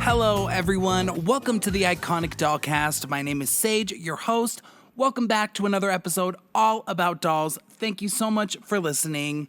Hello, everyone. Welcome to the Iconic Dollcast. My name is Sage, your host. Welcome back to another episode all about dolls. Thank you so much for listening.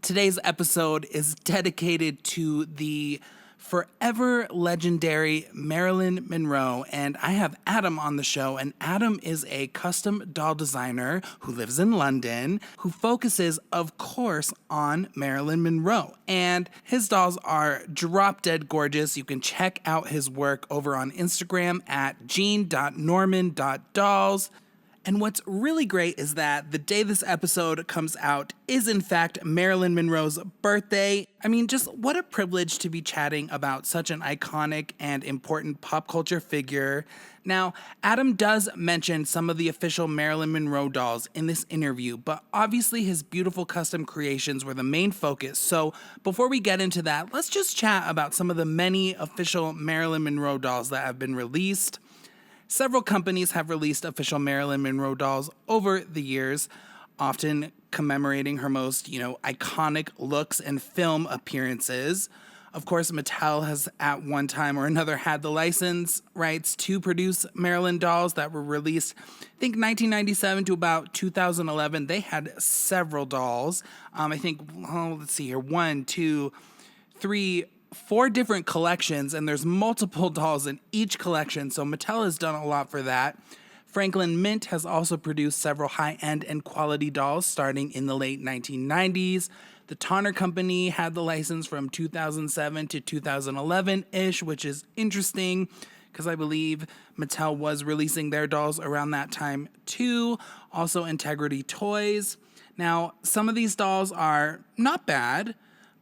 Today's episode is dedicated to the forever legendary Marilyn Monroe, and I have Adam on the show, and Adam is a custom doll designer who lives in London, who focuses, of course, on Marilyn Monroe, and his dolls are drop-dead gorgeous. You can check out his work over on Instagram at jean.norman.dolls. And what's really great is that the day this episode comes out is in fact Marilyn Monroe's birthday. I mean, just what a privilege to be chatting about such an iconic and important pop culture figure. Now, Adam does mention some of the official Marilyn Monroe dolls in this interview, but obviously his beautiful custom creations were the main focus. So before we get into that, let's just chat about some of the many official Marilyn Monroe dolls that have been released. Several companies have released official Marilyn Monroe dolls over the years, often commemorating her most, iconic looks and film appearances. Of course, Mattel has at one time or another had the license rights to produce Marilyn dolls that were released, I think 1997 to about 2011. They had several dolls. Let's see here, 4 different collections, and there's multiple dolls in each collection, so Mattel has done a lot for that. Franklin Mint has also produced several high-end and quality dolls starting in the late 1990s. The Tonner Company had the license from 2007 to 2011-ish, which is interesting because I believe Mattel was releasing their dolls around that time too. Also Integrity Toys. Now, some of these dolls are not bad,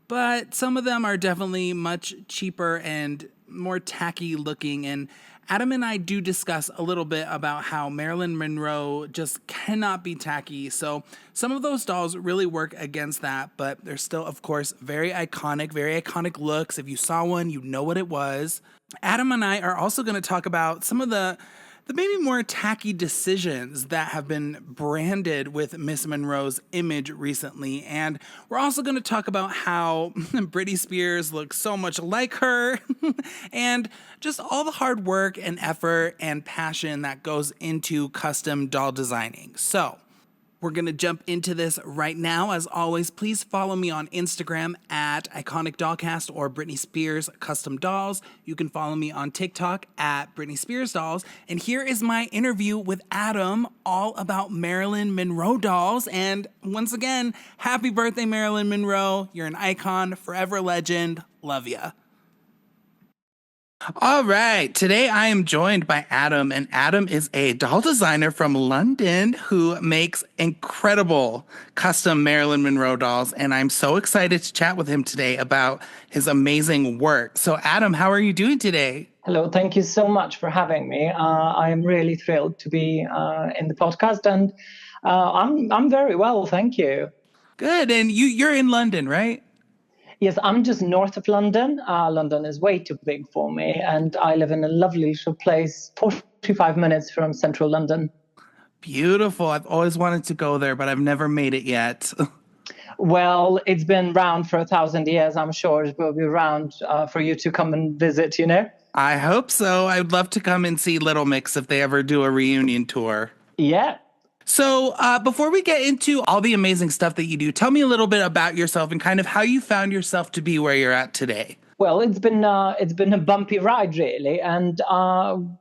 but some of them are definitely much cheaper and more tacky looking. And Adam and I do discuss a little bit about how Marilyn Monroe just cannot be tacky. So some of those dolls really work against that, but they're still, of course, very iconic looks. If you saw one, you know what it was. Adam and I are also going to talk about some of the maybe more tacky decisions that have been branded with Miss Monroe's image recently. And we're also going to talk about how Britney Spears looks so much like her and just all the hard work and effort and passion that goes into custom doll designing. So we're going to jump into this right now. As always, please follow me on Instagram at iconicdollcast or Britney Spears Custom Dolls. You can follow me on TikTok at Britney Spears Dolls. And here is my interview with Adam all about Marilyn Monroe dolls. And once again, happy birthday, Marilyn Monroe. You're an icon, forever legend. Love ya. All right. Today I am joined by Adam, and Adam is a doll designer from London who makes incredible custom Marilyn Monroe dolls. And I'm so excited to chat with him today about his amazing work. So Adam, how are you doing today? Hello. Thank you so much for having me. I am really thrilled to be in the podcast, and I'm very well. Thank you. Good. And you're in London, right? Yes, I'm just north of London. London is way too big for me, and I live in a lovely little place, 45 minutes from central London. Beautiful. I've always wanted to go there, but I've never made it yet. Well, it's been around for 1,000 years. I'm sure it will be around for you to come and visit, I hope so. I'd love to come and see Little Mix if they ever do a reunion tour. Yeah. So before we get into all the amazing stuff that you do, tell me a little bit about yourself and kind of how you found yourself to be where you're at today. Well, it's been a bumpy ride, really. And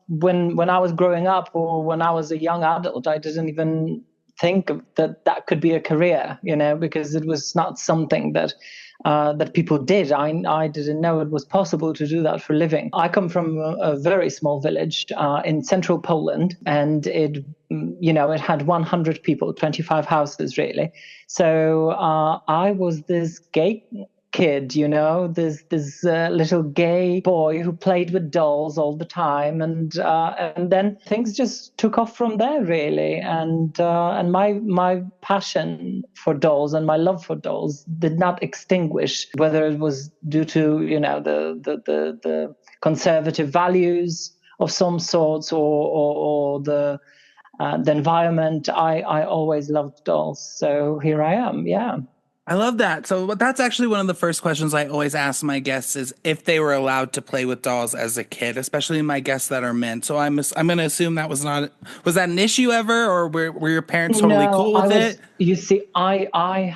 when I was growing up, or when I was a young adult, I didn't even think that could be a career, because it was not something that people did. I didn't know it was possible to do that for a living. I come from a very small village in central Poland, and it had 100 people, 25 houses, really. So I was this gay kid, this little gay boy who played with dolls all the time, and then things just took off from there, really. And my passion for dolls and my love for dolls did not extinguish, whether it was due to the conservative values of some sorts or the environment. I always loved dolls, so here I am. Yeah. I love that. So that's actually one of the first questions I always ask my guests is if they were allowed to play with dolls as a kid, especially my guests that are men. So I'm going to assume that was that an issue ever, or were your parents totally No, cool I with it? was, you see, I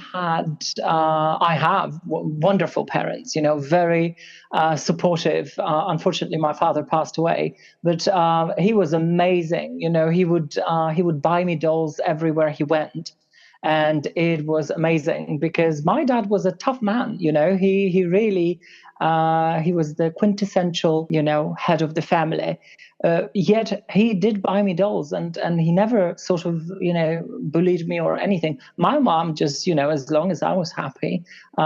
have wonderful parents, very supportive. Unfortunately, my father passed away, but he was amazing. He would buy me dolls everywhere he went. And it was amazing because my dad was a tough man. He really, he was the quintessential, head of the family. Yet he did buy me dolls, and he never sort of bullied me or anything. My mom just, as long as I was happy,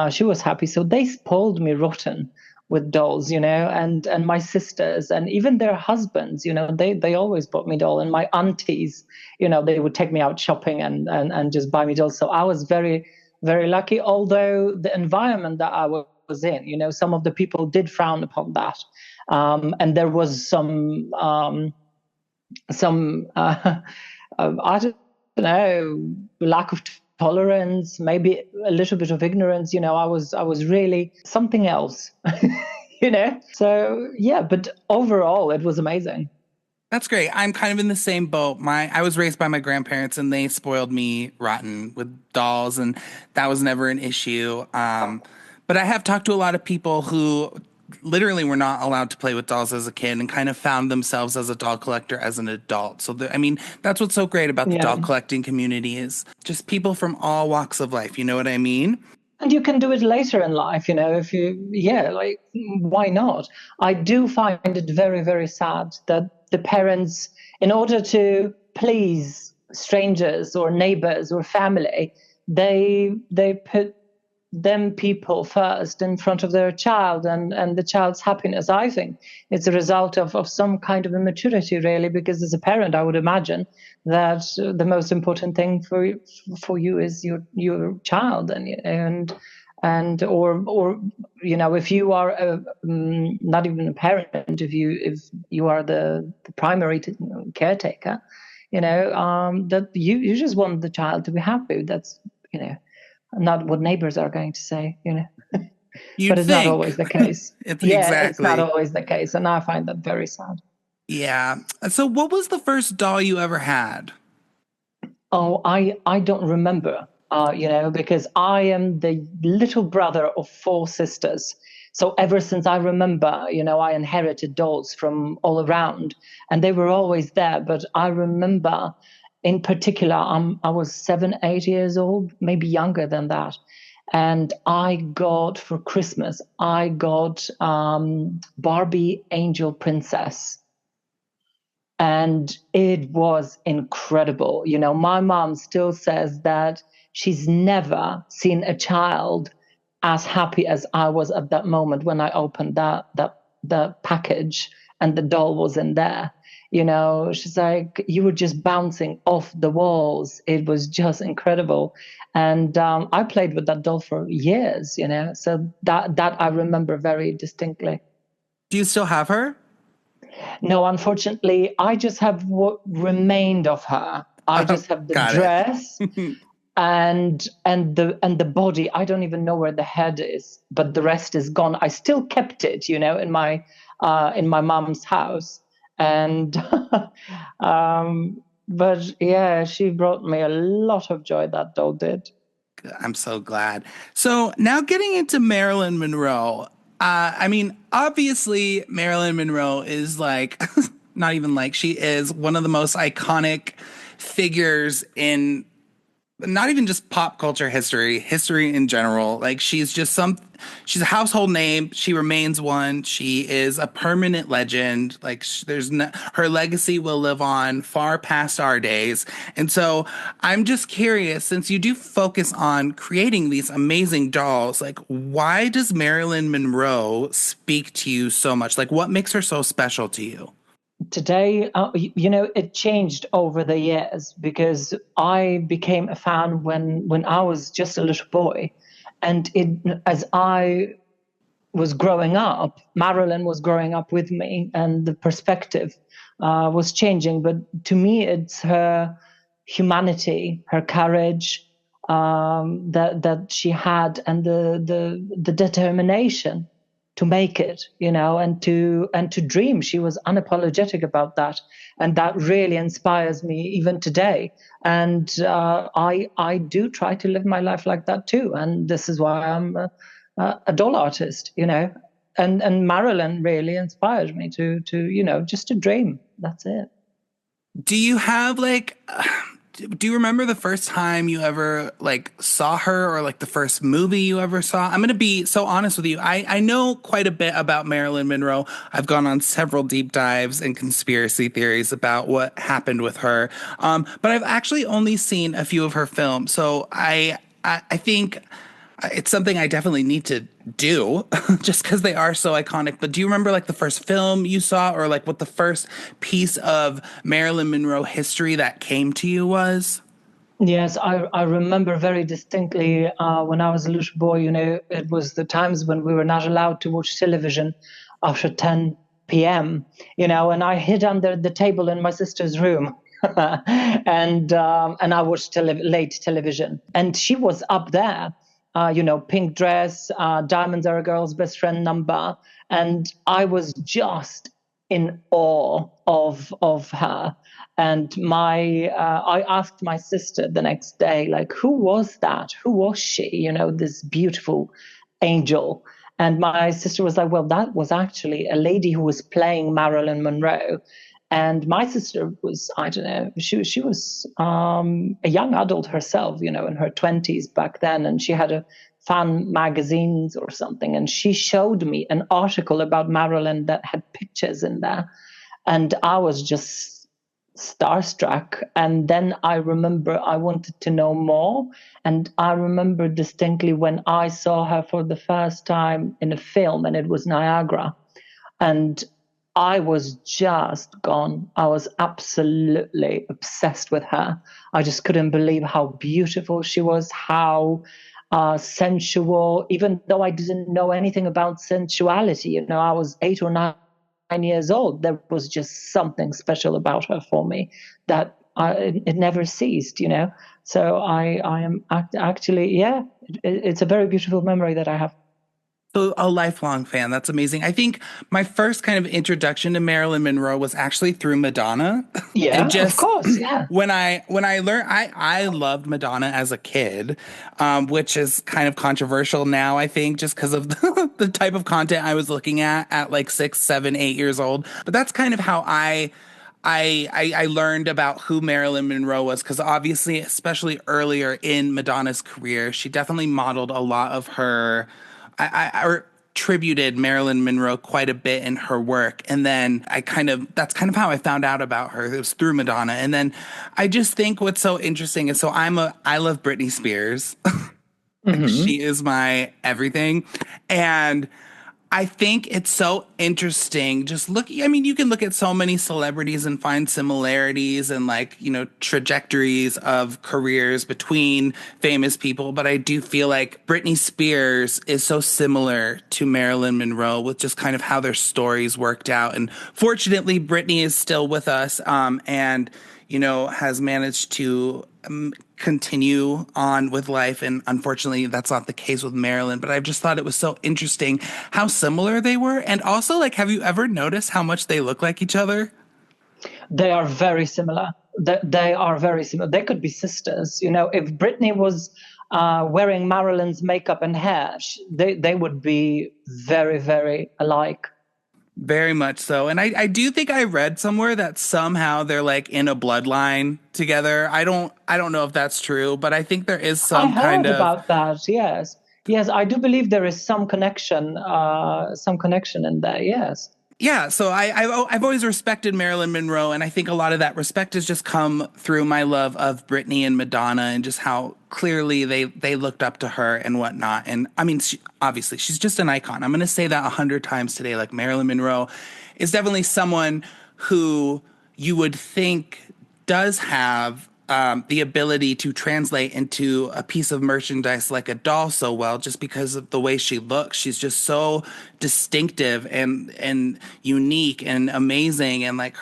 she was happy. So they spoiled me rotten with dolls, and my sisters and even their husbands, they always bought me doll. And my aunties, they would take me out shopping and just buy me dolls. So I was very, very lucky. Although the environment that I was in, some of the people did frown upon that. And there was some I don't know, lack of tolerance, maybe a little bit of ignorance. I was really something else. So yeah, but overall it was amazing. That's great. I'm kind of in the same boat. I was raised by my grandparents and they spoiled me rotten with dolls and that was never an issue. But I have talked to a lot of people who literally were not allowed to play with dolls as a kid and kind of found themselves as a doll collector as an adult. So I mean, that's what's so great about the Yeah. doll collecting community is just people from all walks of life. You know what I mean? And you can do it later in life, if yeah, like, why not? I do find it very, very sad that the parents, in order to please strangers or neighbors or family, they put them people first in front of their child and the child's happiness. I think it's a result of some kind of immaturity, really, because as a parent, I would imagine that the most important thing for you is your child and or if you are not even a parent, if you are the primary caretaker, that you just want the child to be happy. That's not what neighbors are going to say, but You'd it's not think. always the case. It's Yeah, it's not exactly. always the case. And I find that very sad. Yeah. So what was the first doll you ever had? Oh, I don't remember, because I am the little brother of four sisters. So ever since I remember, I inherited dolls from all around, and they were always there. But I remember, in particular, I was 7, 8 years old, maybe younger than that, and I got for Christmas, I got Barbie Angel Princess, and it was incredible. My mom still says that she's never seen a child as happy as I was at that moment when I opened the package and the doll was in there. She's like, you were just bouncing off the walls. It was just incredible. And I played with that doll for years, so that I remember very distinctly. Do you still have her? No, unfortunately, I just have what remained of her. I Oh, just have the got it. dress and the body. I don't even know where the head is, but the rest is gone. I still kept it, in my mom's house, and but yeah, she brought me a lot of joy. That doll did. I'm so glad. So now getting into Marilyn Monroe. I mean, obviously, Marilyn Monroe is like, not even like, she is one of the most iconic figures in not even just pop culture history in general. Like she's a household name. She remains one. She is a permanent legend. Like there's no, her legacy will live on far past our days. And so I'm just curious, since you do focus on creating these amazing dolls, like why does Marilyn Monroe speak to you so much? Like what makes her so special to you? Today, it changed over the years because I became a fan when I was just a little boy, and as I was growing up, Marilyn was growing up with me, and the perspective was changing. But to me, it's her humanity, her courage, that she had, and the determination to make it, and to dream. She was unapologetic about that, and that really inspires me even today. And I do try to live my life like that too. And this is why I'm a doll artist, And Marilyn really inspires me to just to dream. That's it. Do you have like do you remember the first time you ever like saw her or like the first movie you ever saw? I'm gonna be so honest with you. I know quite a bit about Marilyn Monroe. I've gone on several deep dives and conspiracy theories about what happened with her. But I've actually only seen a few of her films. So I think it's something I definitely need to do just because they are so iconic. But do you remember like the first film you saw or like what the first piece of Marilyn Monroe history that came to you was? Yes, I remember very distinctly when I was a little boy, it was the times when we were not allowed to watch television after 10 p.m., and I hid under the table in my sister's room. And I watched late television. And she was up there, pink dress, diamonds are a girl's best friend number. And I was just in awe of her. And I asked my sister the next day, like, who was that? Who was she? This beautiful angel. And my sister was like, well, that was actually a lady who was playing Marilyn Monroe. And my sister was, I don't know, she was a young adult herself, in her 20s back then. And she had a fan magazines or something. And she showed me an article about Marilyn that had pictures in there. And I was just starstruck. And then I remember I wanted to know more. And I remember distinctly when I saw her for the first time in a film, and it was Niagara. And I was just gone. I was absolutely obsessed with her. I just couldn't believe how beautiful she was, how sensual, even though I didn't know anything about sensuality. I was 8 or 9 years old. There was just something special about her for me that it never ceased. So I am actually, yeah, it's a very beautiful memory that I have. So a lifelong fan. That's amazing. I think my first kind of introduction to Marilyn Monroe was actually through Madonna. And Yeah, of just course. Yeah. when I learned I loved Madonna as a kid, which is kind of controversial now, I think, just because of the type of content I was looking at like 6, 7, 8 years old. But that's kind of how I learned about who Marilyn Monroe was because obviously, especially earlier in Madonna's career, she definitely modeled a lot of her. I tributed Marilyn Monroe quite a bit in her work, and then that's kind of how I found out about her. It was through Madonna, and then I just think what's so interesting is I love Britney Spears. Hmm. She is my everything, and I think it's so interesting. Just look, I mean, you can look at so many celebrities and find similarities and like, trajectories of careers between famous people. But I do feel like Britney Spears is so similar to Marilyn Monroe with just kind of how their stories worked out. And fortunately, Britney is still with us, and, has managed to continue on with life. And unfortunately, that's not the case with Marilyn. But I just thought it was so interesting how similar they were. And also, like, have you ever noticed how much they look like each other? They are very similar. They are very similar. They could be sisters. If Britney was wearing Marilyn's makeup and hair, they would be very, very alike. Very much so. And I do think I read somewhere that somehow they're like in a bloodline together. I don't know if that's true, but I think there is I some kind heard of. about that. Yes, yes, I do believe there is some connection in there. Yes. Yeah, so I've always respected Marilyn Monroe, and I think a lot of that respect has just come through my love of Britney and Madonna, and just how clearly they looked up to her and whatnot. And I mean, obviously, she's just an icon. I'm going to say that 100 times today. Like Marilyn Monroe is definitely someone who you would think does have the ability to translate into a piece of merchandise like a doll so well, just because of the way she looks. She's just so distinctive and unique and amazing, and like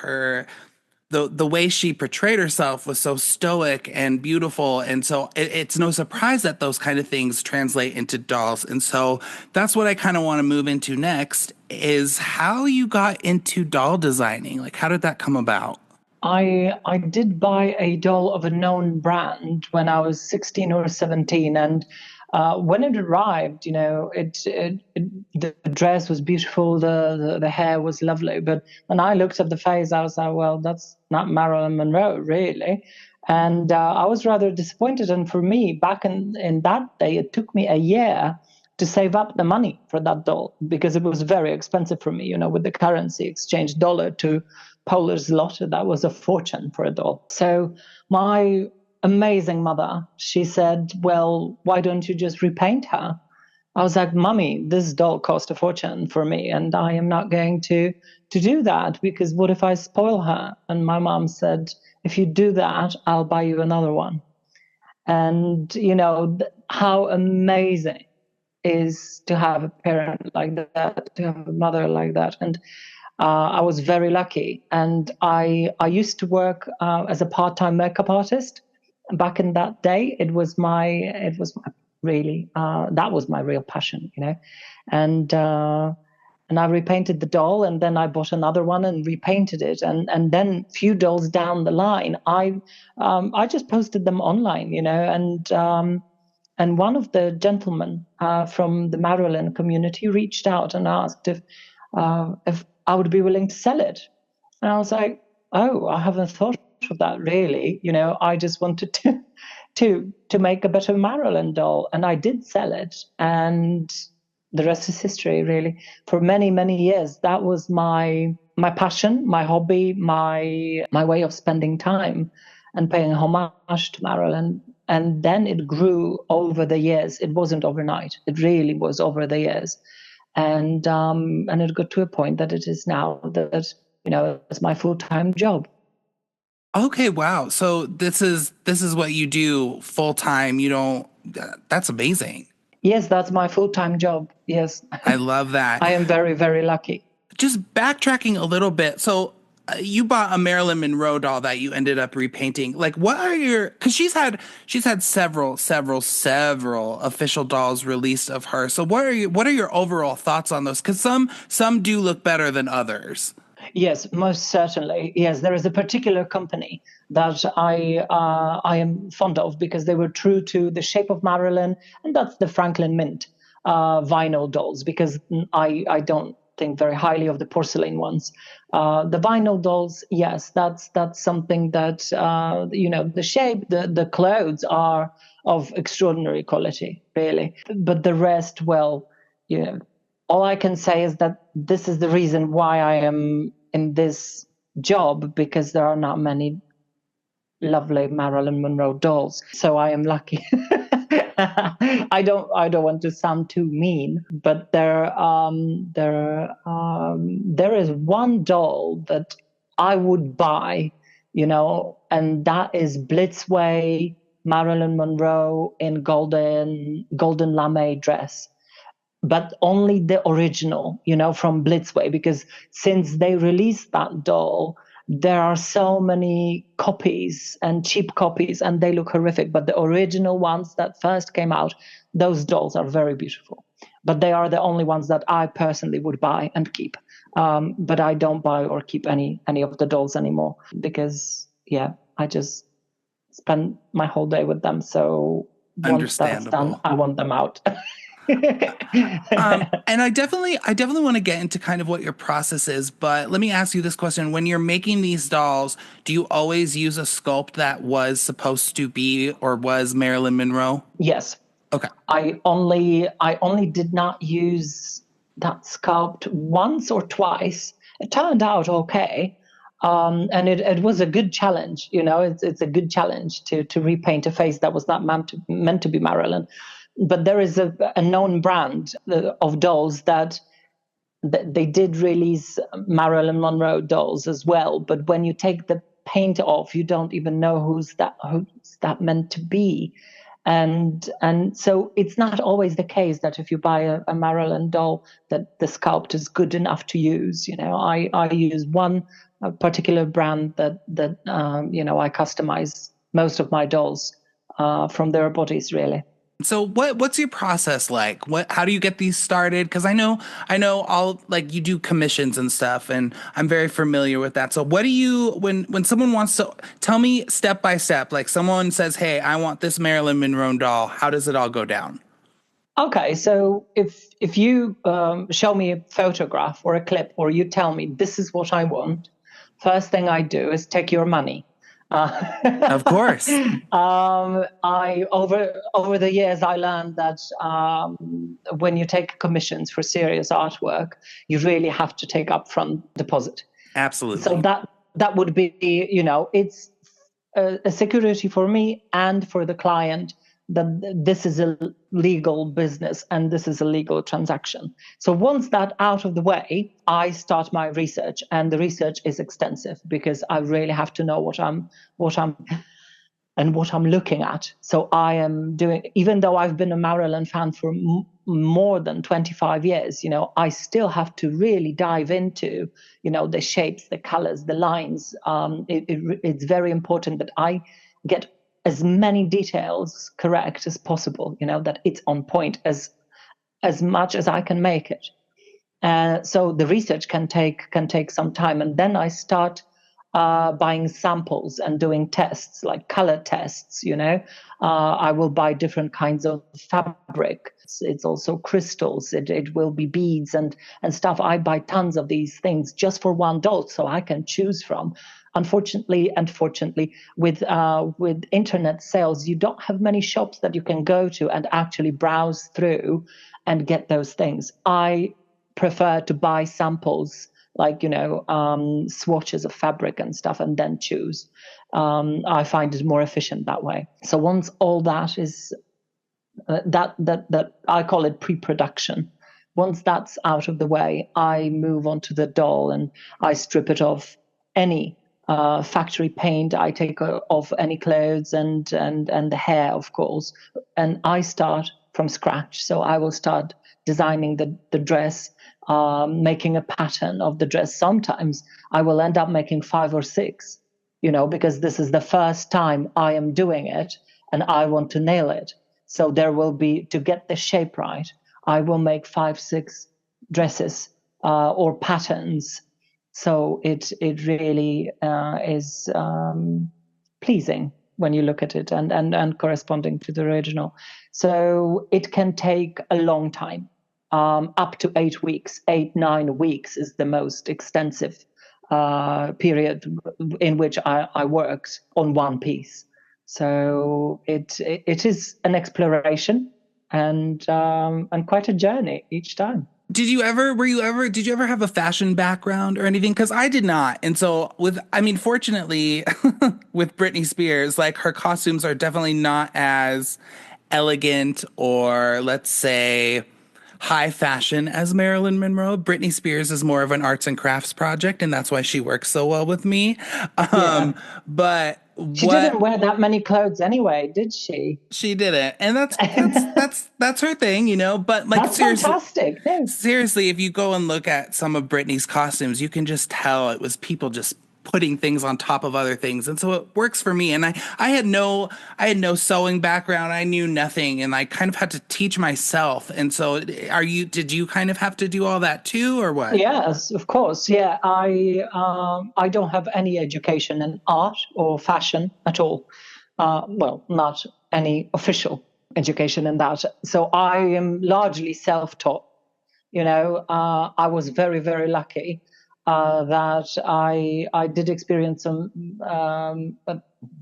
the way she portrayed herself was so stoic and beautiful, and so it's no surprise that those kind of things translate into dolls. And so that's what I kind of want to move into next, is how you got into doll designing. Like, how did that come about? I did buy a doll of a known brand when I was 16 or 17, and when it arrived, the dress was beautiful, the hair was lovely, but when I looked at the face, I was like, well, that's not Marilyn Monroe, really. And I was rather disappointed. And for me, back in that day, it took me a year to save up the money for that doll because it was very expensive for me, with the currency exchange dollar to Polish zloty. That was a fortune for a doll. So my amazing mother, she said, well, why don't you just repaint her? I was like, Mummy, this doll cost a fortune for me, and I am not going to do that because what if I spoil her? And my mom said, if you do that, I'll buy you another one. And, how amazing is to have a parent like that, to have a mother like that. And I was very lucky. And I used to work as a part-time makeup artist. Back in that day, it was my really, that was my real passion. And and I repainted the doll, and then I bought another one and repainted it, and then a few dolls down the line, I just posted them online, and one of the gentlemen from the Maryland community reached out and asked if I would be willing to sell it, and I was like, oh, I haven't thought of that really. I just wanted to make a better Marilyn doll, and I did sell it, and the rest is history, really. For many, many years, that was my passion, my hobby, my way of spending time and paying homage to Marilyn. And then it grew over the years. It wasn't overnight. It really was over the years. And it got to a point that it is now that, it's my full-time job. Okay, wow. So this is what you do full time. You don't. That's amazing. Yes, that's my full-time job. Yes. I love that. I am very, very lucky. Just backtracking a little bit. So you bought a Marilyn Monroe doll that you ended up repainting. Like, what are your? Because she's had several official dolls released of her. So what are your overall thoughts on those? Because some do look better than others. Yes, most certainly. Yes, there is a particular company that I am fond of because they were true to the shape of Marilyn, and that's the Franklin Mint vinyl dolls. Because I don't think very highly of the porcelain ones. The vinyl dolls, yes, that's something that the shape, the clothes are of extraordinary quality, really. But the rest, well, all I can say is that this is the reason why I am in this job, because there are not many lovely Marilyn Monroe dolls. So I am lucky. I don't want to sound too mean, but there is one doll that I would buy, and that is Blitzway Marilyn Monroe in golden lame dress, but only the original, from Blitzway, because since they released that doll, there are so many copies and cheap copies, and they look horrific. But the original ones that first came out, those dolls are very beautiful. But they are the only ones that I personally would buy and keep. But I don't buy or keep any of the dolls anymore because, yeah, I just spend my whole day with them. So once that's done, Understandable. I want them out. And I definitely want to get into kind of what your process is, but let me ask you this question. When you're making these dolls, do you always use a sculpt that was supposed to be or was Marilyn Monroe? Yes. Okay. I only did not use that sculpt once or twice. It turned out okay. And it was a good challenge, it's a good challenge to repaint a face that was not meant to be Marilyn. But there is a known brand of dolls that they did release Marilyn Monroe dolls as well. But when you take the paint off, you don't even know who's that meant to be. And so it's not always the case that if you buy a Marilyn doll that the sculpt is good enough to use. I use one particular brand that I customize most of my dolls from their bodies, really. So what's your process like? How do you get these started? Because I know all like you do commissions and stuff, and I'm very familiar with that. So what do you when someone wants to tell me step by step, like someone says, "Hey, I want this Marilyn Monroe doll." How does it all go down? Okay, so if you show me a photograph or a clip, or you tell me this is what I want, first thing I do is take your money. Of course. I over the years I learned that when you take commissions for serious artwork, you really have to take upfront deposit. So Absolutely. that would be, it's a security for me and for the client that this is a legal business and this is a legal transaction. So once that out of the way, I start my research, and the research is extensive because I really have to know what I'm and what I'm looking at. So I am doing, even though I've been a Marilyn fan for more than 25 years, I still have to really dive into, the shapes, the colors, the lines. It's very important that I get as many details correct as possible, that it's on point as much as I can make it. So the research can take some time, and then I start buying samples and doing tests, like color tests. I will buy different kinds of fabric. It's also crystals. It will be beads and stuff. I buy tons of these things just for one doll, so I can choose from. Unfortunately and fortunately, with internet sales, you don't have many shops that you can go to and actually browse through and get those things. I prefer to buy samples, like swatches of fabric and stuff, and then choose. I find it more efficient that way. So once all that is that I call it pre-production. Once that's out of the way, I move on to the doll and I strip it of any factory paint. I take off any clothes and the hair, of course, and I start from scratch. So I will start designing the dress, making a pattern of the dress. Sometimes I will end up making 5 or 6, because this is the first time I am doing it and I want to nail it. So there will be, to get the shape right, I will make 5, 6 dresses or patterns. So it really is pleasing when you look at it and corresponding to the original. So it can take a long time. Up to 8 weeks, 8, 9 weeks is the most extensive period in which I worked on one piece. So it is an exploration and quite a journey each time. Did you ever have a fashion background or anything? Because I did not. And so fortunately, with Britney Spears, like her costumes are definitely not as elegant or let's say high fashion as Marilyn Monroe. Britney Spears is more of an arts and crafts project, and that's why she works so well with me. Yeah. But She what didn't wear that many clothes anyway, did she? she didn't, and that's her thing, But like That's fantastic. No. seriously, if you go and look at some of Britney's costumes, you can just tell it was people just putting things on top of other things. And so it works for me. And I had no sewing background. I knew nothing. And I kind of had to teach myself. And so did you kind of have to do all that too, or what? Yes, of course. Yeah, I don't have any education in art or fashion at all. Well, not any official education in that. So I am largely self-taught. I was very, very lucky that I did experience some.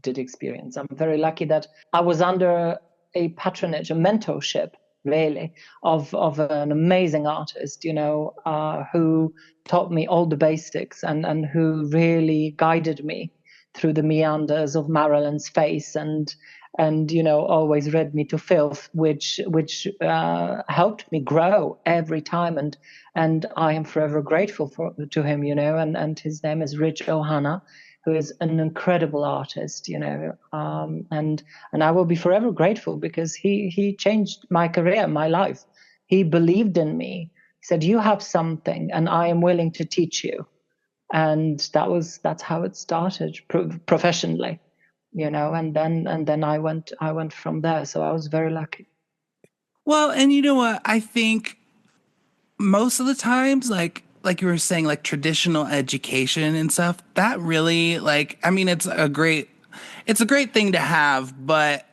Did experience. I'm very lucky that I was under a patronage, a mentorship, really, of an amazing artist, who taught me all the basics and who really guided me through the meanders of Marilyn's face and always read me to filth, which helped me grow every time, and I am forever grateful to him, and his name is Rich Ohana, who is an incredible artist, and I will be forever grateful because he changed my career, my life. He believed in me. He said, "You have something, and I am willing to teach you." And that's how it started professionally, and then I went from there. So I was very lucky. Well, and you know what? I think most of the times, like you were saying, like traditional education and stuff, that really like I mean it's a great thing to have, but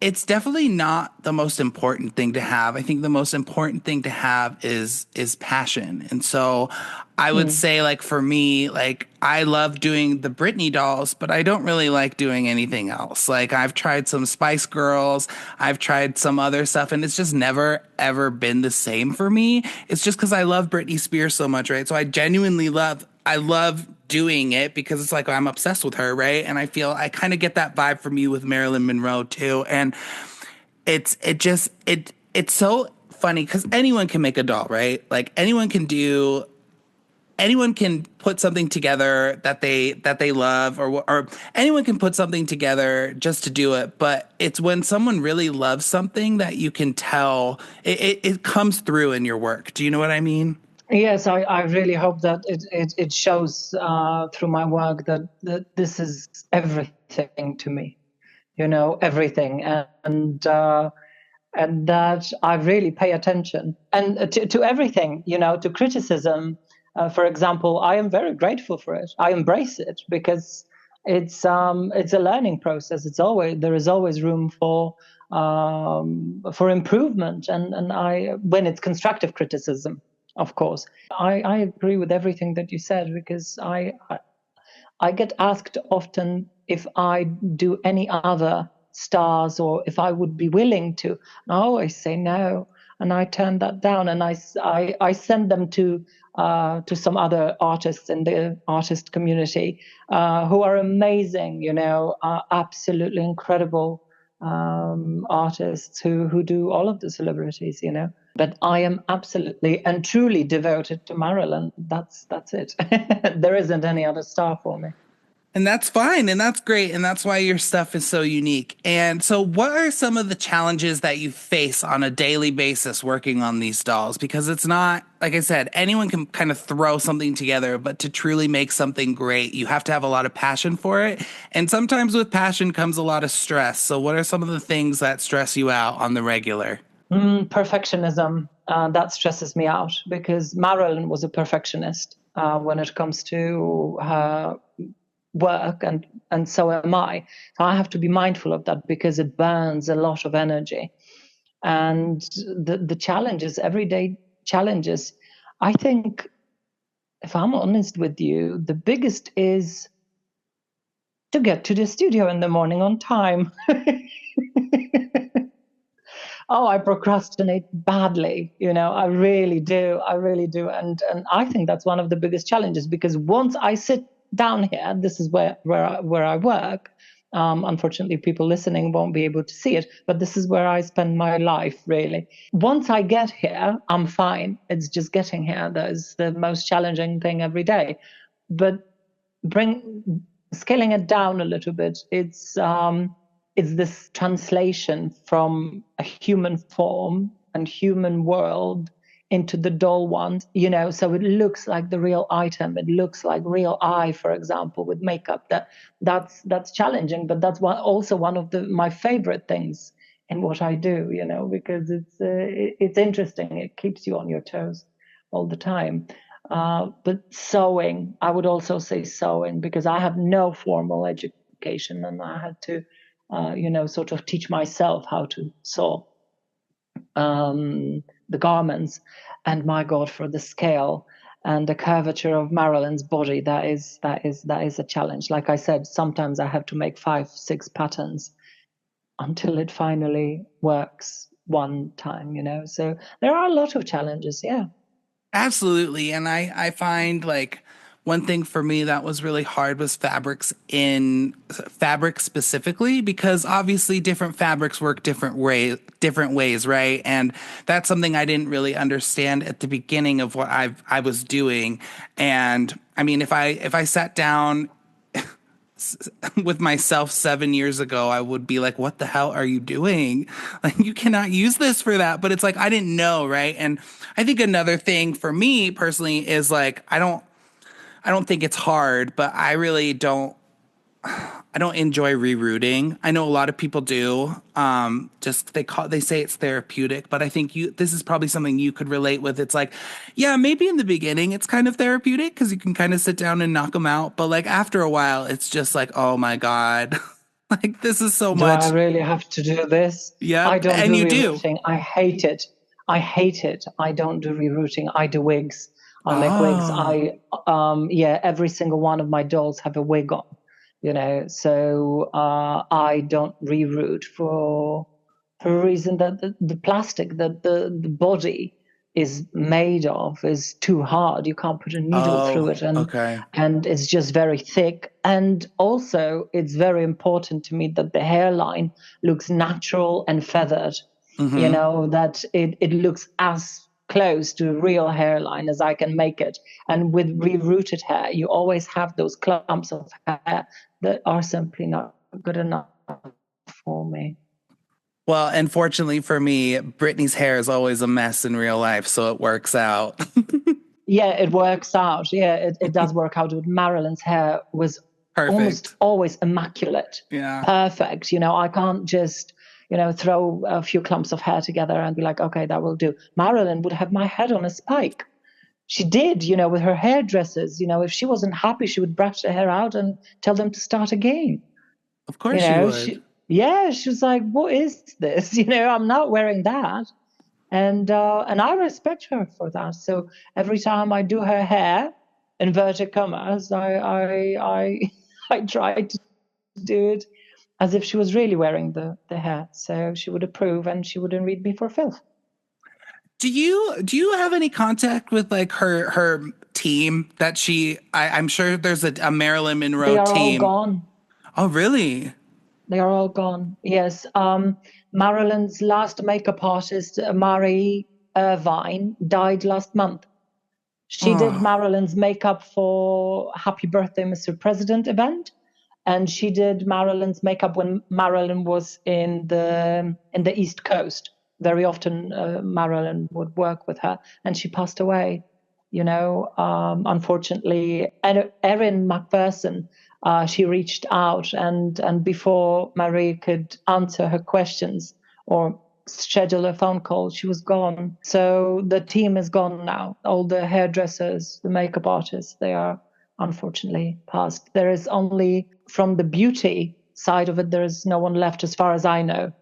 it's definitely not the most important thing to have. I think the most important thing to have is passion. And so I would Mm. say like for me, like I love doing the Britney dolls, but I don't really like doing anything else. Like I've tried some Spice Girls, I've tried some other stuff, and it's just never ever been the same for me. It's just because I love Britney Spears so much, right? So I love doing it because it's like I'm obsessed with her, right? And I feel I kind of get that vibe from you with Marilyn Monroe too. And it's so funny because anyone can make a doll, right? Like anyone can put something together that they love, or anyone can put something together just to do it. But it's when someone really loves something that you can tell it comes through in your work. Do you know what I mean? Yes, I really hope that it shows through my work that this is everything to me, everything, and that I really pay attention and to everything, to criticism. For example, I am very grateful for it. I embrace it because it's a learning process. There is always room for improvement, and I when it's constructive criticism, of course. I agree with everything that you said because I get asked often if I do any other stars or if I would be willing to. And I always say no, and I turn that down, and I send them to some other artists in the artist community who are amazing, absolutely incredible artists who do all of the celebrities. But I am absolutely and truly devoted to Marilyn. That's it. There isn't any other star for me. And that's fine, and that's great, and that's why your stuff is so unique. And so, what are some of the challenges that you face on a daily basis working on these dolls? Because it's not, like I said, anyone can kind of throw something together, but to truly make something great, you have to have a lot of passion for it. And sometimes with passion comes a lot of stress. So, what are some of the things that stress you out on the regular? Perfectionism, that stresses me out because Marilyn was a perfectionist when it comes to her work, and so am I. So I have to be mindful of that because it burns a lot of energy. And the challenges, everyday challenges, I think, if I'm honest with you, the biggest is to get to the studio in the morning on time. Oh, I procrastinate badly. I really do. I really do. And I think that's one of the biggest challenges because once I sit down here, this is where I work. Unfortunately, people listening won't be able to see it, but this is where I spend my life, really. Once I get here, I'm fine. It's just getting here that is the most challenging thing every day. But scaling it down a little bit, it's this translation from a human form and human world into the doll one, so it looks like the real item. It looks like real eye, for example, with makeup. That's challenging, but that's also one of my favorite things in what I do, because it's interesting. It keeps you on your toes all the time. But sewing, I would also say sewing, because I have no formal education and I had to sort of teach myself how to sew the garments. And my God, for the scale and the curvature of Marilyn's body, that is a challenge. Like I said, sometimes I have to make 5, 6 patterns until it finally works one time. So there are a lot of challenges. Yeah. Absolutely. And I find like One thing for me that was really hard was fabric specifically, because obviously different fabrics work different ways, right? And that's something I didn't really understand at the beginning of what I was doing. And I mean, if I sat down with myself 7 years ago, I would be like, what the hell are you doing? Like, you cannot use this for that. But it's like, I didn't know, right? And I think another thing for me personally is like, I don't think it's hard, but I don't enjoy rerouting. I know a lot of people do. Just they say it's therapeutic, but I think this is probably something you could relate with. It's like, yeah, maybe in the beginning it's kind of therapeutic because you can kind of sit down and knock them out, but like after a while, it's just like, oh my God, like this is so Do I much. really have to do this? I Yep, don't and do you do. rerouting. I hate it. I hate it. I don't do rerouting. I do wigs. I make wigs. Oh, Yeah, every single one of my dolls have a wig on, so I don't reroute for a reason that the plastic that the body is made of is too hard. You can't put a needle through oh, it, and okay. and it's just very thick. And also, it's very important to me that the hairline looks natural and feathered. Mm-hmm. That it looks as close to a real hairline as I can make it. And with rerouted hair, you always have those clumps of hair that are simply not good enough for me. Well, and fortunately for me, Britney's hair is always a mess in real life, so it works out. Yeah, it works out. Yeah, it does work out. With Marilyn's hair was almost Perfect. always immaculate, Yeah. perfect. I can't just, throw a few clumps of hair together and be like, okay, that will do. Marilyn would have my head on a spike. She did, with her hairdressers. If she wasn't happy, she would brush her hair out and tell them to start again. Of course you would. She was like, what is this? I'm not wearing that. And I respect her for that. So every time I do her hair, inverted commas, I try to do it as if she was really wearing the hair. So she would approve and she wouldn't read me for filth. Do you have any contact with like her team that I'm sure there's a Marilyn They Monroe are all team. gone. Oh, really? They are all gone. Yes. Marilyn's last makeup artist, Mary Irvine, died last month. She did Oh, Marilyn's makeup for Happy Birthday, Mr. President event, and she did Marilyn's makeup when Marilyn was in the East Coast. Very often, Marilyn would work with her, and she passed away. Unfortunately, and Erin McPherson, she reached out, and before Marie could answer her questions or schedule a phone call, she was gone. So the team is gone now. All the hairdressers, the makeup artists, they are unfortunately passed. There is only from the beauty side of it, there is no one left as far as I know.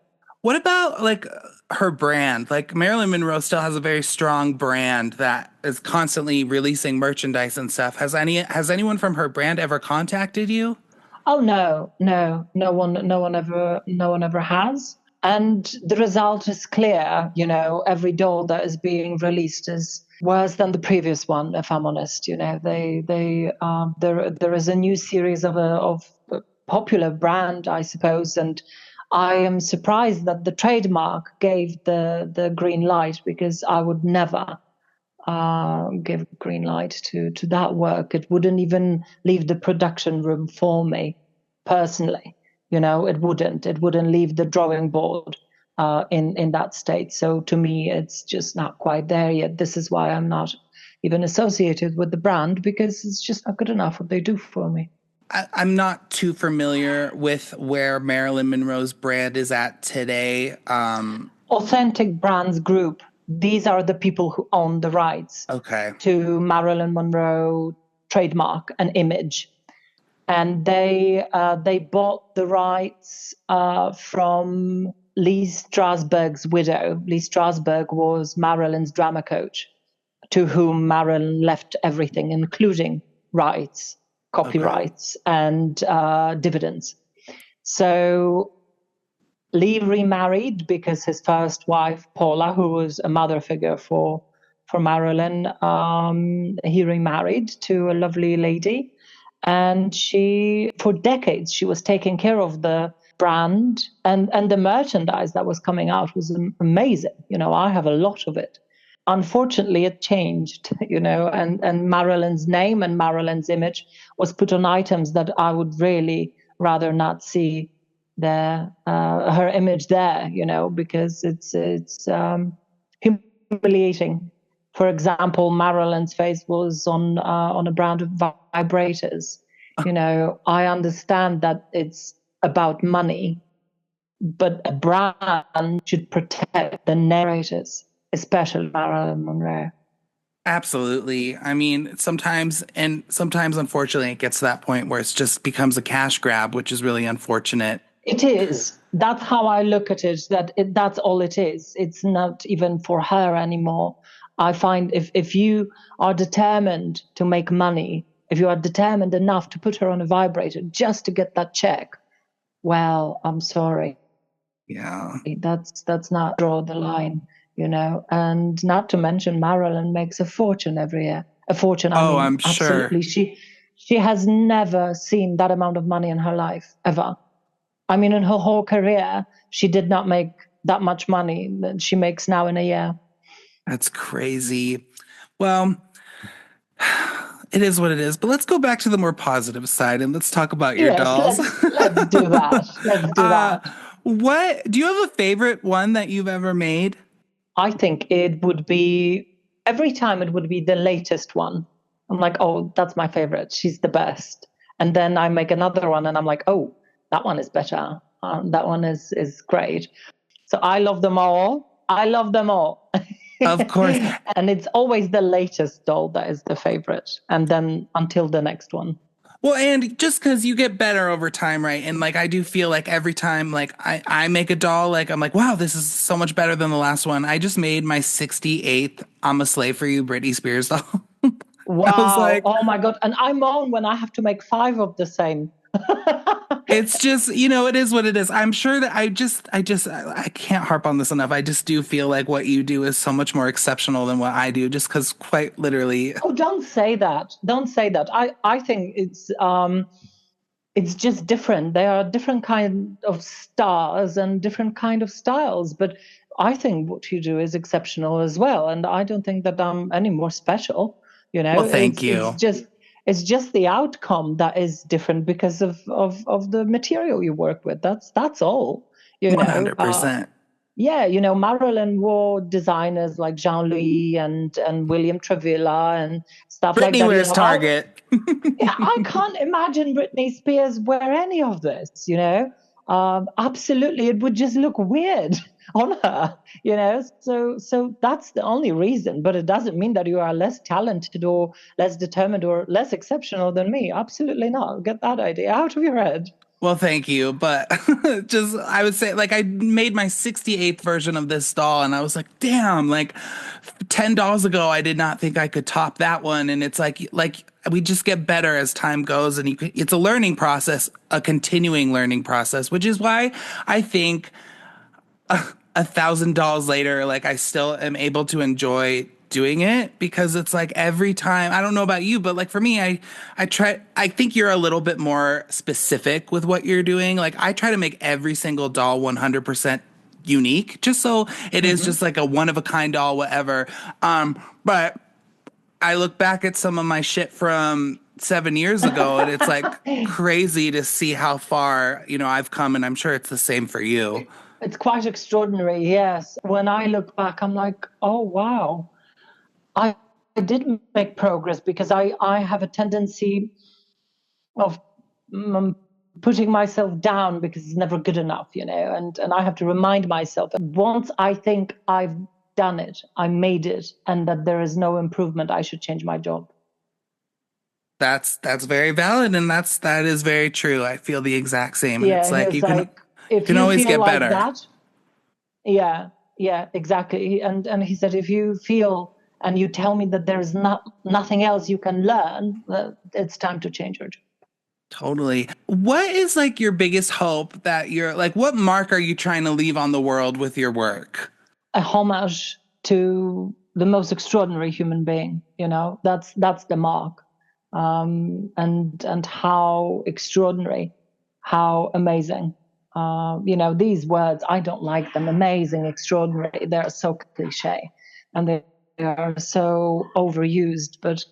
what about like her brand? Like Marilyn Monroe still has a very strong brand that is constantly releasing merchandise and stuff. Has anyone from her brand ever contacted you? Oh no, no, no one ever has. And the result is clear. Every doll that is being released is worse than the previous one. If I'm honest, there is a new series of a popular brand, I suppose, and I am surprised that the trademark gave the green light, because I would never give green light to that work. It wouldn't even leave the production room for me personally. It wouldn't leave the drawing board in that state. So to me, it's just not quite there yet. This is why I'm not even associated with the brand, because it's just not good enough what they do for me. I'm not too familiar with where Marilyn Monroe's brand is at today. Authentic Brands Group, these are the people who own the rights Okay. to Marilyn Monroe trademark and image. And they bought the rights from Lee Strasberg's widow. Lee Strasberg was Marilyn's drama coach, to whom Marilyn left everything, including rights, Okay. copyrights, and dividends. So Lee remarried because his first wife, Paula, who was a mother figure for for Marilyn. He remarried to a lovely lady, and for decades, she was taking care of the brand, and the merchandise that was coming out was amazing. I have a lot of it. Unfortunately, it changed, and Marilyn's name and Marilyn's image was put on items that I would really rather not see her image there, because it's humiliating. For example, Marilyn's face was on a brand of vibrators. I understand that it's about money, but a brand should protect the narrators, especially Marilyn Monroe. Absolutely. I mean, sometimes, unfortunately, it gets to that point where it just becomes a cash grab, which is really unfortunate. It is. That's how I look at it, that's all it is. It's not even for her anymore. I find if you are determined to make money, if you are determined enough to put her on a vibrator just to get that check, well, I'm sorry. Yeah. That's not draw the line, and not to mention Marilyn makes a fortune every year. A fortune, I Oh, mean, I'm sure. absolutely. She has never seen that amount of money in her life, ever. I mean, in her whole career, she did not make that much money that she makes now in a year. That's crazy. Well, it is what it is. But let's go back to the more positive side and let's talk about your Yes, dolls. let's do that. Let's do uh, that. what do you have a favorite one that you've ever made? I think it would be every time it would be the latest one. I'm like, oh, that's my favorite. She's the best. And then I make another one, and I'm like, oh, that one is better. That one is great. So I love them all. I love them all. Of course. And it's always the latest doll that is the favorite, and then until the next one. Well, and just because you get better over time, right? And like I do feel like every time like I make a doll, like I'm like, wow, this is so much better than the last one. I just made my 68th I'm a Slave for You Britney Spears doll. I was Wow. like, Oh my God. And I moan when I have to make 5 of the same. it's just, it is what it is. I'm sure that I can't harp on this enough. I just do feel like what you do is so much more exceptional than what I do, just because quite literally. Oh, don't say that. Don't say that. I think it's just different. There are different kind of stars and different kind of styles, but I think what you do is exceptional as well. And I don't think that I'm any more special. Well, thank It's you. just the outcome that is different because of the material you work with. That's all. 100%. Yeah, Marilyn wore designers like Jean-Louis and William Travilla and stuff like Britney that. wears Target. Yeah, I can't imagine Britney Spears wear any of this. Absolutely, it would just look weird on her. So that's the only reason. But it doesn't mean that you are less talented or less determined or less exceptional than me. Absolutely not. Get that idea out of your head. Well, thank you. But just, I would say, like, I made my 68th version of this doll, and I was like, damn, like, $10 ago, I did not think I could top that one. And it's like, we just get better as time goes, and it's a learning process, a continuing learning process, which is why I think $1,000 later, like, I still am able to enjoy doing it because it's like every time, I don't know about you, but like for me, I think you're a little bit more specific with what you're doing. Like I try to make every single doll 100% unique just so it is just like a one of a kind doll, whatever. But I look back at some of my shit from 7 years ago and it's like crazy to see how far, I've come, and I'm sure it's the same for you. It's quite extraordinary, yes. When I look back, I'm like, oh, wow. I did make progress because I have a tendency of putting myself down because it's never good enough, and I have to remind myself that once I think I've done it, I made it, and that there is no improvement, I should change my job. That's very valid, and that is very true. I feel the exact same, and it's Yeah, he like was you can like, if you always feel get like better. that, yeah, exactly. And he said, if you feel and you tell me that there is nothing else you can learn, it's time to change your job. Totally. What is like your biggest hope that you're like? What mark are you trying to leave on the world with your work? A homage to the most extraordinary human being. That's the mark. And how extraordinary, how amazing. These words, I don't like them. Amazing, extraordinary. They're so cliche, and they are so overused. But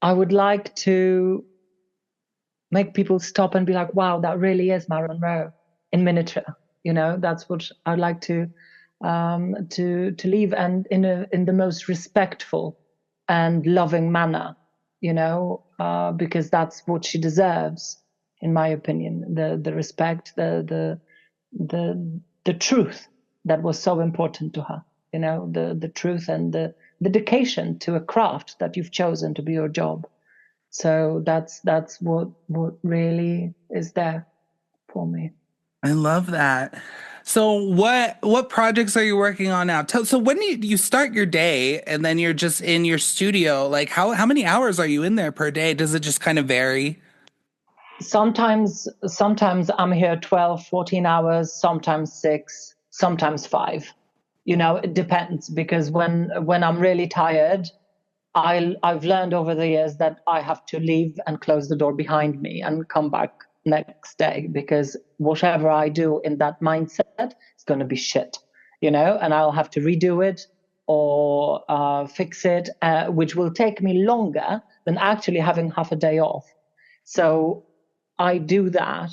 I would like to make people stop and be like, wow, that really is Marilyn Monroe in miniature. That's what I'd like to leave, and in the most respectful and loving manner, because that's what she deserves, in my opinion. The respect, the truth that was so important to her. The truth and the dedication to a craft that you've chosen to be your job. So that's what really is there for me. I love that. So what projects are you working on now? So when you start your day and then you're just in your studio, like how many hours are you in there per day? Does it just kind of vary? Sometimes I'm here 12, 14 hours, sometimes 6, sometimes 5. It depends, because when I'm really tired, I've learned over the years that I have to leave and close the door behind me and come back next day, because whatever I do in that mindset is going to be shit, and I'll have to redo it or fix it, which will take me longer than actually having half a day off. So I do that,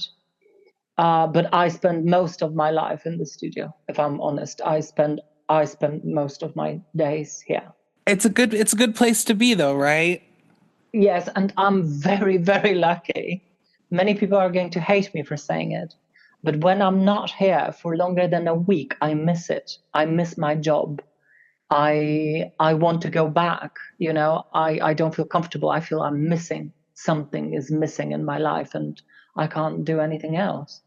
but I spend most of my life in the studio. If I'm honest, I spend most of my days here. It's a good place to be though, right? Yes, and I'm very, very lucky. Many people are going to hate me for saying it, but when I'm not here for longer than a week, I miss it. I miss my job. I want to go back. I don't feel comfortable. I feel I'm missing. Something is missing in my life, and I can't do anything else.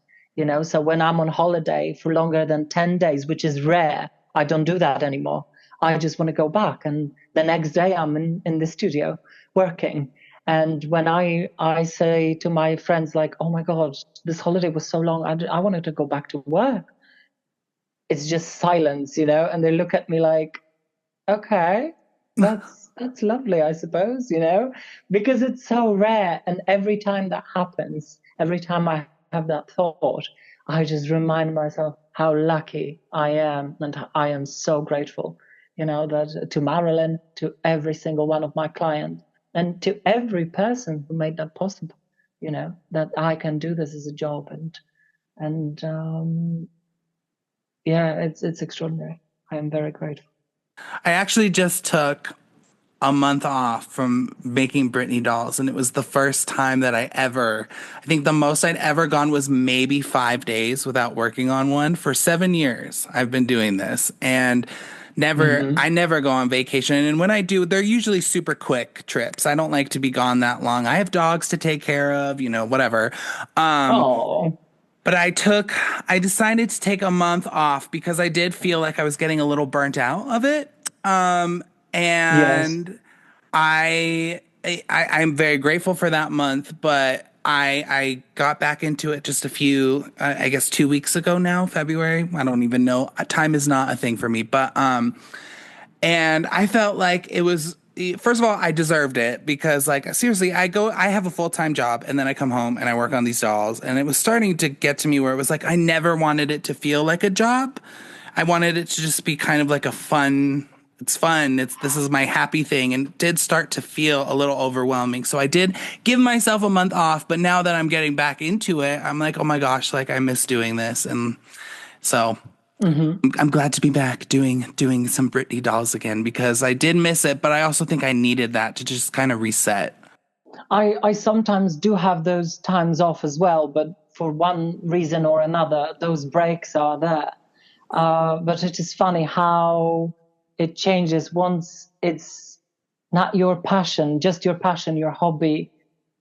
So when I'm on holiday for longer than 10 days, which is rare, I don't do that anymore. I just want to go back. And the next day I'm in the studio working. And when I say to my friends, like, oh my God, this holiday was so long, I wanted to go back to work. It's just silence, and they look at me like, okay, that's lovely, I suppose, because it's so rare. And every time that happens, every time I have that thought, I just remind myself how lucky I am, and I am so grateful, that to Marilyn, to every single one of my clients, and to every person who made that possible, that I can do this as a job. And yeah, it's extraordinary. I am very grateful. I actually just took a month off from making Britney dolls, and it was the first time that I think the most I'd ever gone was maybe 5 days without working on one. For 7 years, I've been doing this, and Mm-hmm. I never go on vacation. And when I do, they're usually super quick trips. I don't like to be gone that long. I have dogs to take care of, whatever. Um, Oh, but I decided to take a month off because I did feel like I was getting a little burnt out of it. yes. And I'm very grateful for that month, but I got back into it just a few, I guess 2 weeks ago now, February. I don't even know. Time is not a thing for me, but and I felt like it was. First of all, I deserved it because, like, seriously, I have a full-time job and then I come home and I work on these dolls. And it was starting to get to me where it was like, I never wanted it to feel like a job. I wanted it to just be kind of like it's fun. This is my happy thing. And it did start to feel a little overwhelming. So I did give myself a month off. But now that I'm getting back into it, I'm like, oh my gosh, like I miss doing this. And so Mm-hmm. I'm glad to be back doing some Britney dolls again because I did miss it, but I also think I needed that to just kind of reset. I sometimes do have those times off as well, but for one reason or another, those breaks are there. But it is funny how it changes once it's not your passion, just your passion, your hobby,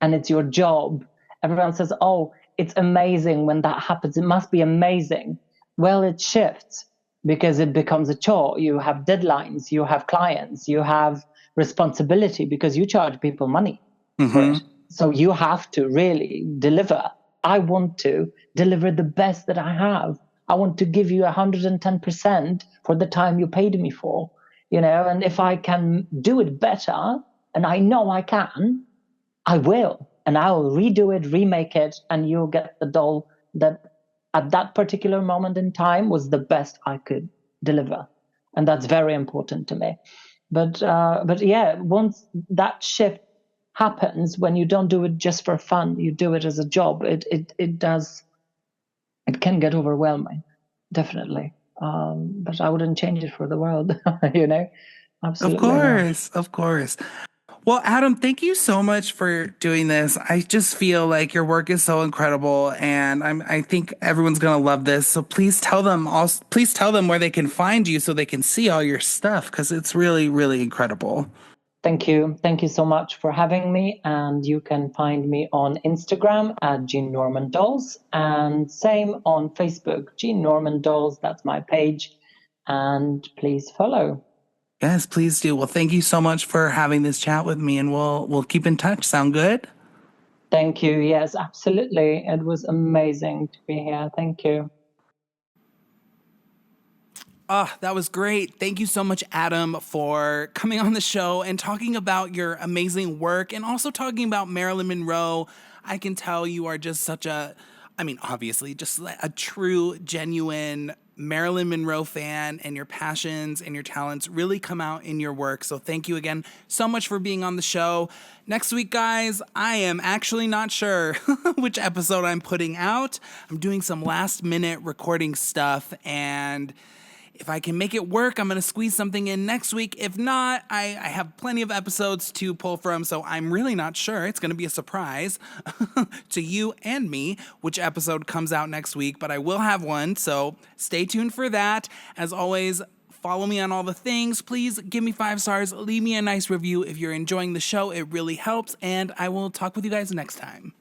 and it's your job. Everyone says, oh, it's amazing when that happens. It must be amazing. Well, it shifts because it becomes a chore. You have deadlines, you have clients, you have responsibility because you charge people money for Hmm. it. So you have to really deliver. I want to deliver the best that I have. I want to give you 110% for the time you paid me for. and if I can do it better, and I know I can, I will. And I'll redo it, remake it, and you'll get the doll that at that particular moment in time was the best I could deliver. And that's very important to me. But yeah, once that shift happens, when you don't do it just for fun, you do it as a job, it can get overwhelming, definitely. But I wouldn't change it for the world, Absolutely not. Of course. Well, Adam, thank you so much for doing this. I just feel like your work is so incredible, and I think everyone's gonna love this. So please tell them where they can find you so they can see all your stuff because it's really, really incredible. Thank you. Thank you so much for having me. And you can find me on Instagram at Jean Norman Dolls, and same on Facebook, Jean Norman Dolls. That's my page. And please follow. Yes, please do. Well, thank you so much for having this chat with me, and we'll keep in touch. Sound good? Thank you. Yes, absolutely. It was amazing to be here. Thank you. That was great. Thank you so much, Adam, for coming on the show and talking about your amazing work and also talking about Marilyn Monroe. I can tell you are just obviously, just a true, genuine Marilyn Monroe fan, and your passions and your talents really come out in your work. So thank you again so much for being on the show. Next week, guys, I am actually not sure which episode I'm putting out. I'm doing some last minute recording stuff, and if I can make it work, I'm going to squeeze something in next week. If not, I have plenty of episodes to pull from, so I'm really not sure. It's going to be a surprise to you and me which episode comes out next week, but I will have one, so stay tuned for that. As always, follow me on all the things. Please give me 5 stars. Leave me a nice review if you're enjoying the show. It really helps, and I will talk with you guys next time.